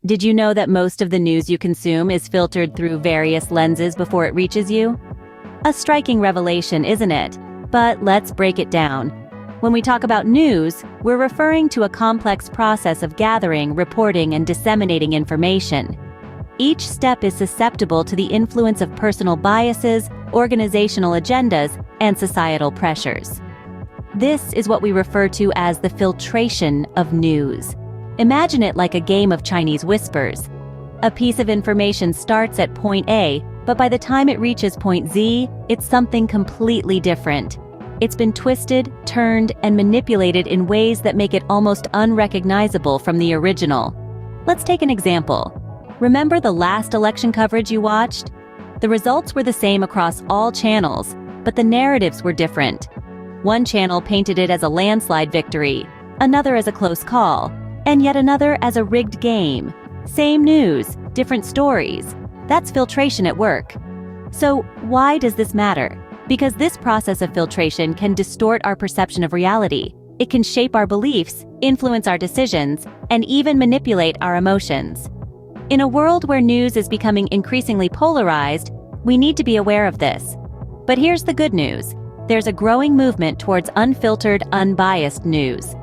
Did you know that most of the news you consume is filtered through various lenses before it reaches you? A striking revelation, isn't it? But let's break it down. When we talk about news, we're referring to a complex process of gathering, reporting, and disseminating information. Each step is susceptible to the influence of personal biases, organizational agendas, and societal pressures. This is what we refer to as the filtration of news. Imagine it like a game of Chinese whispers. A piece of information starts at point A, but by the time it reaches point Z, it's something completely different. It's been twisted, turned, and manipulated in ways that make it almost unrecognizable from the original. Let's take an example. Remember the last election coverage you watched? The results were the same across all channels, but the narratives were different. One channel painted it as a landslide victory, another as a close call, and yet another as a rigged game. Same news, different stories. That's filtration at work. So why does this matter? Because this process of filtration can distort our perception of reality. It can shape our beliefs, influence our decisions, and even manipulate our emotions. In a world where news is becoming increasingly polarized, we need to be aware of this. But here's the good news. There's a growing movement towards unfiltered, unbiased news.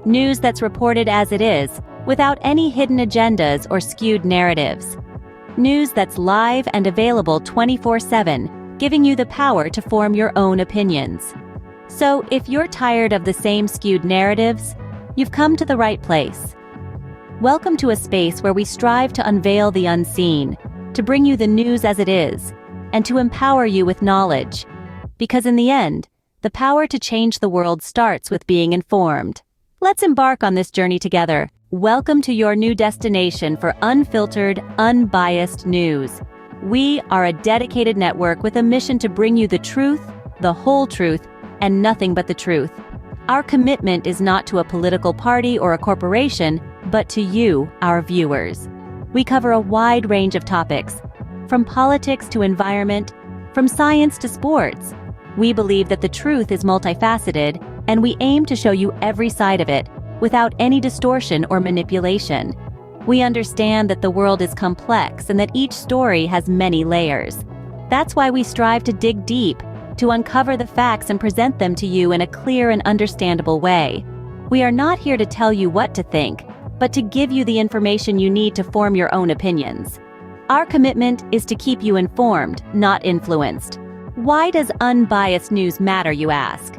News that's reported as it is, without any hidden agendas or skewed narratives. News that's live and available 24/7, giving you the power to form your own opinions. So, if you're tired of the same skewed narratives, you've come to the right place. Welcome to a space where we strive to unveil the unseen, to bring you the news as it is, and to empower you with knowledge. Because in the end, the power to change the world starts with being informed. Let's embark on this journey together. Welcome to your new destination for unfiltered, unbiased news. We are a dedicated network with a mission to bring you the truth, the whole truth, and nothing but the truth. Our commitment is not to a political party or a corporation, but to you, our viewers. We cover a wide range of topics, from politics to environment, from science to sports. We believe that the truth is multifaceted, and we aim to show you every side of it, without any distortion or manipulation. We understand that the world is complex and that each story has many layers. That's why we strive to dig deep, to uncover the facts and present them to you in a clear and understandable way. We are not here to tell you what to think, but to give you the information you need to form your own opinions. Our commitment is to keep you informed, not influenced. Why does unbiased news matter, you ask?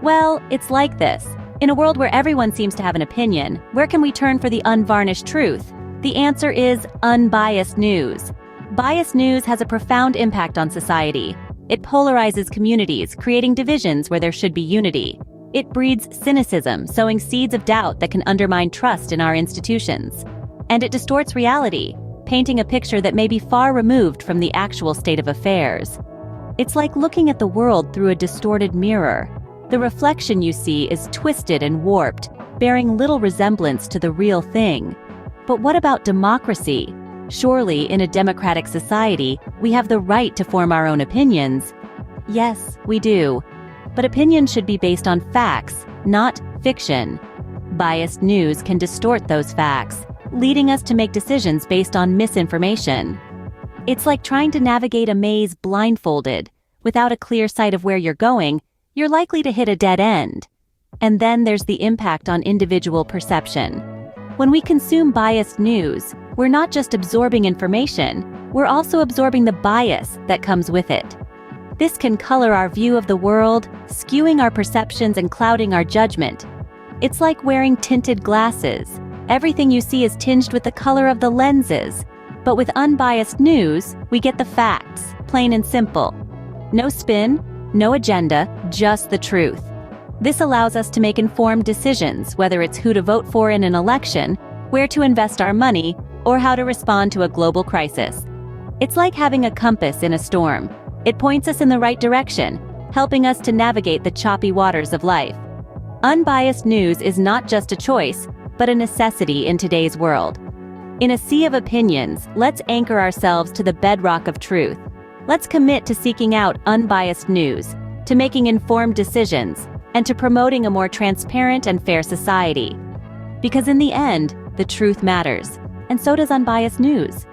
Well, it's like this. In a world where everyone seems to have an opinion, where can we turn for the unvarnished truth? The answer is unbiased news. Biased news has a profound impact on society. It polarizes communities, creating divisions where there should be unity. It breeds cynicism, sowing seeds of doubt that can undermine trust in our institutions. And it distorts reality, painting a picture that may be far removed from the actual state of affairs. It's like looking at the world through a distorted mirror. The reflection you see is twisted and warped, bearing little resemblance to the real thing. But what about democracy? Surely, in a democratic society, we have the right to form our own opinions. Yes, we do. But opinions should be based on facts, not fiction. Biased news can distort those facts, leading us to make decisions based on misinformation. It's like trying to navigate a maze blindfolded. Without a clear sight of where you're going, you're likely to hit a dead end. And then there's the impact on individual perception. When we consume biased news, we're not just absorbing information, we're also absorbing the bias that comes with it. This can color our view of the world, skewing our perceptions and clouding our judgment. It's like wearing tinted glasses. Everything you see is tinged with the color of the lenses. But with unbiased news, we get the facts, plain and simple. No spin, no agenda, just the truth. This allows us to make informed decisions, whether it's who to vote for in an election, where to invest our money, or how to respond to a global crisis. It's like having a compass in a storm. It points us in the right direction, helping us to navigate the choppy waters of life. Unbiased news is not just a choice, but a necessity in today's world. In a sea of opinions, let's anchor ourselves to the bedrock of truth. Let's commit to seeking out unbiased news, to making informed decisions, and to promoting a more transparent and fair society. Because in the end, the truth matters. and so does unbiased news.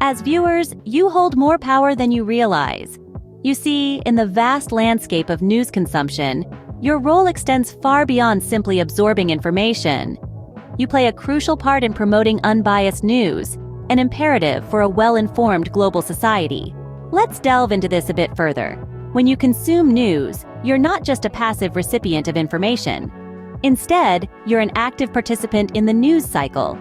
As viewers, you hold more power than you realize. You see, in the vast landscape of news consumption, your role extends far beyond simply absorbing information. You play a crucial part in promoting unbiased news, an imperative for a well-informed global society. Let's delve into this a bit further. When you consume news, you're not just a passive recipient of information. Instead, you're an active participant in the news cycle.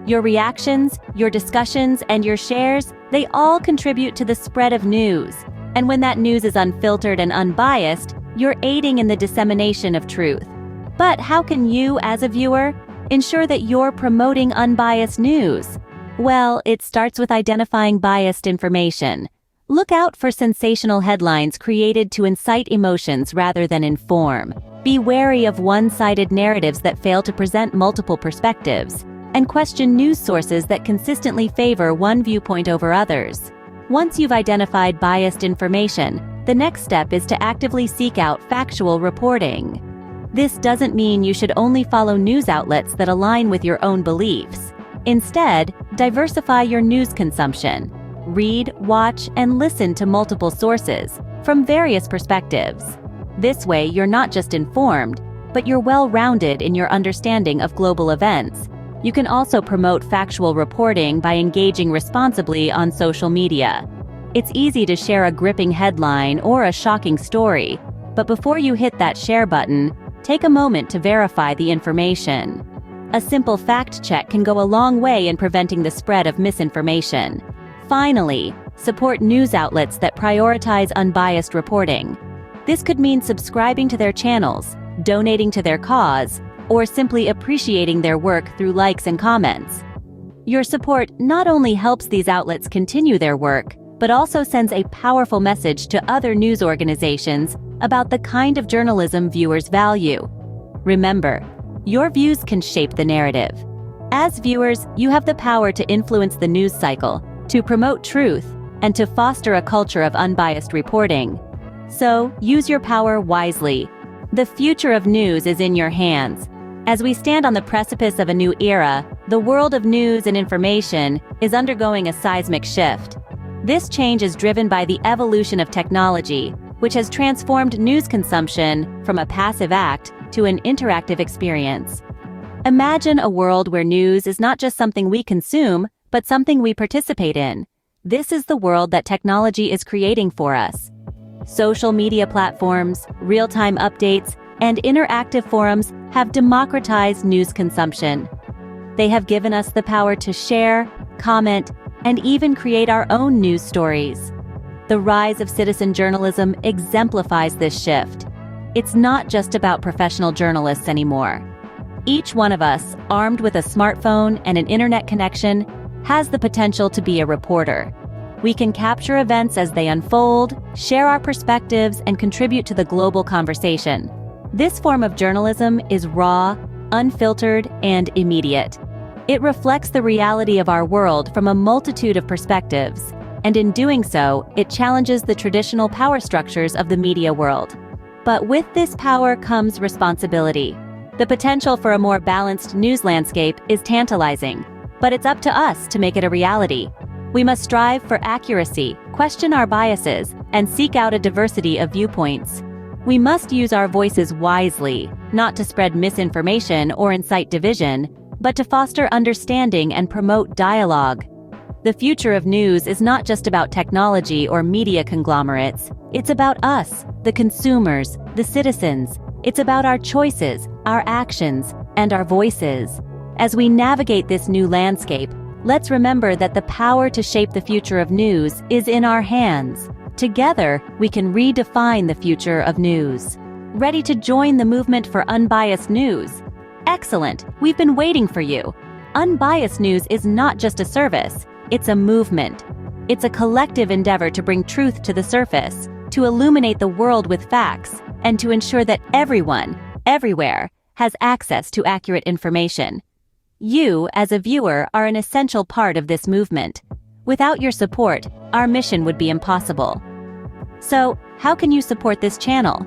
Your reactions, your discussions, and your shares, they all contribute to the spread of news. And when that news is unfiltered and unbiased, you're aiding in the dissemination of truth. But how can you, as a viewer, ensure that you're promoting unbiased news? Well, it starts with identifying biased information. Look out for sensational headlines created to incite emotions rather than inform. Be wary of one-sided narratives that fail to present multiple perspectives, and question news sources that consistently favor one viewpoint over others. Once you've identified biased information, the next step is to actively seek out factual reporting. This doesn't mean you should only follow news outlets that align with your own beliefs. Instead, diversify your news consumption. Read, watch, and listen to multiple sources from various perspectives. This way, you're not just informed, but you're well-rounded in your understanding of global events. You can also promote factual reporting by engaging responsibly on social media. It's easy to share a gripping headline or a shocking story, but before you hit that share button, take a moment to verify the information. A simple fact check can go a long way in preventing the spread of misinformation. Finally, support news outlets that prioritize unbiased reporting. This could mean subscribing to their channels, donating to their cause, or simply appreciating their work through likes and comments. Your support not only helps these outlets continue their work, but also sends a powerful message to other news organizations about the kind of journalism viewers value. Remember, your views can shape the narrative. As viewers, you have the power to influence the news cycle, to promote truth, and to foster a culture of unbiased reporting. So, use your power wisely. The future of news is in your hands. As we stand on the precipice of a new era, the world of news and information is undergoing a seismic shift. This change is driven by the evolution of technology, which has transformed news consumption from a passive act to an interactive experience. Imagine a world where news is not just something we consume, but something we participate in. This is the world that technology is creating for us. Social media platforms, real-time updates, and interactive forums have democratized news consumption. They have given us the power to share, comment, and even create our own news stories. The rise of citizen journalism exemplifies this shift. It's not just about professional journalists anymore. Each one of us, armed with a smartphone and an internet connection, has the potential to be a reporter. We can capture events as they unfold, share our perspectives, and contribute to the global conversation. This form of journalism is raw, unfiltered, and immediate. It reflects the reality of our world from a multitude of perspectives, and in doing so, it challenges the traditional power structures of the media world. But with this power comes responsibility. The potential for a more balanced news landscape is tantalizing, but it's up to us to make it a reality. We must strive for accuracy, question our biases, and seek out a diversity of viewpoints. We must use our voices wisely, not to spread misinformation or incite division, but to foster understanding and promote dialogue. The future of news is not just about technology or media conglomerates. It's about us, the consumers, the citizens. It's about our choices, our actions, and our voices. As we navigate this new landscape, let's remember that the power to shape the future of news is in our hands. Together, we can redefine the future of news. Ready to join the movement for unbiased news? Excellent! We've been waiting for you. Unbiased news is not just a service, it's a movement. It's a collective endeavor to bring truth to the surface, to illuminate the world with facts, and to ensure that everyone, everywhere, has access to accurate information. You, as a viewer, are an essential part of this movement. Without your support, our mission would be impossible. So, how can you support this channel?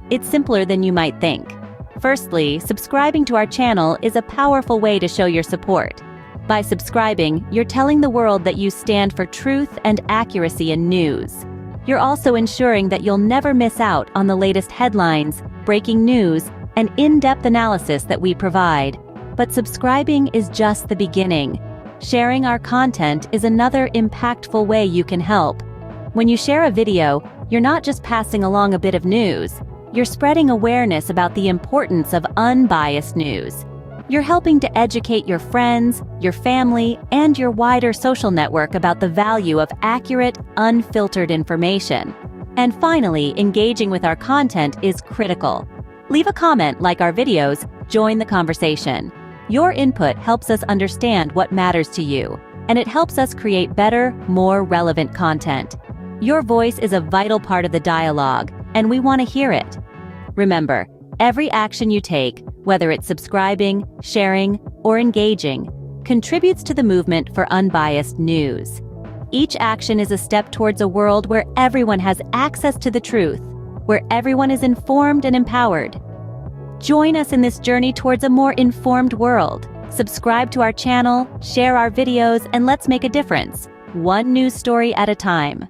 It's simpler than you might think. Firstly, subscribing to our channel is a powerful way to show your support. By subscribing, you're telling the world that you stand for truth and accuracy in news. You're also ensuring that you'll never miss out on the latest headlines, breaking news, and in-depth analysis that we provide. But subscribing is just the beginning. Sharing our content is another impactful way you can help. When you share a video, you're not just passing along a bit of news. You're spreading awareness about the importance of unbiased news. You're helping to educate your friends, your family, and your wider social network about the value of accurate, unfiltered information. And finally, engaging with our content is critical. Leave a comment, like our videos, join the conversation. Your input helps us understand what matters to you, and it helps us create better, more relevant content. Your voice is a vital part of the dialogue, and we want to hear it. Remember, every action you take, whether it's subscribing, sharing, or engaging, contributes to the movement for unbiased news. Each action is a step towards a world where everyone has access to the truth, where everyone is informed and empowered. Join us in this journey towards a more informed world. Subscribe to our channel, share our videos, and let's make a difference, one news story at a time.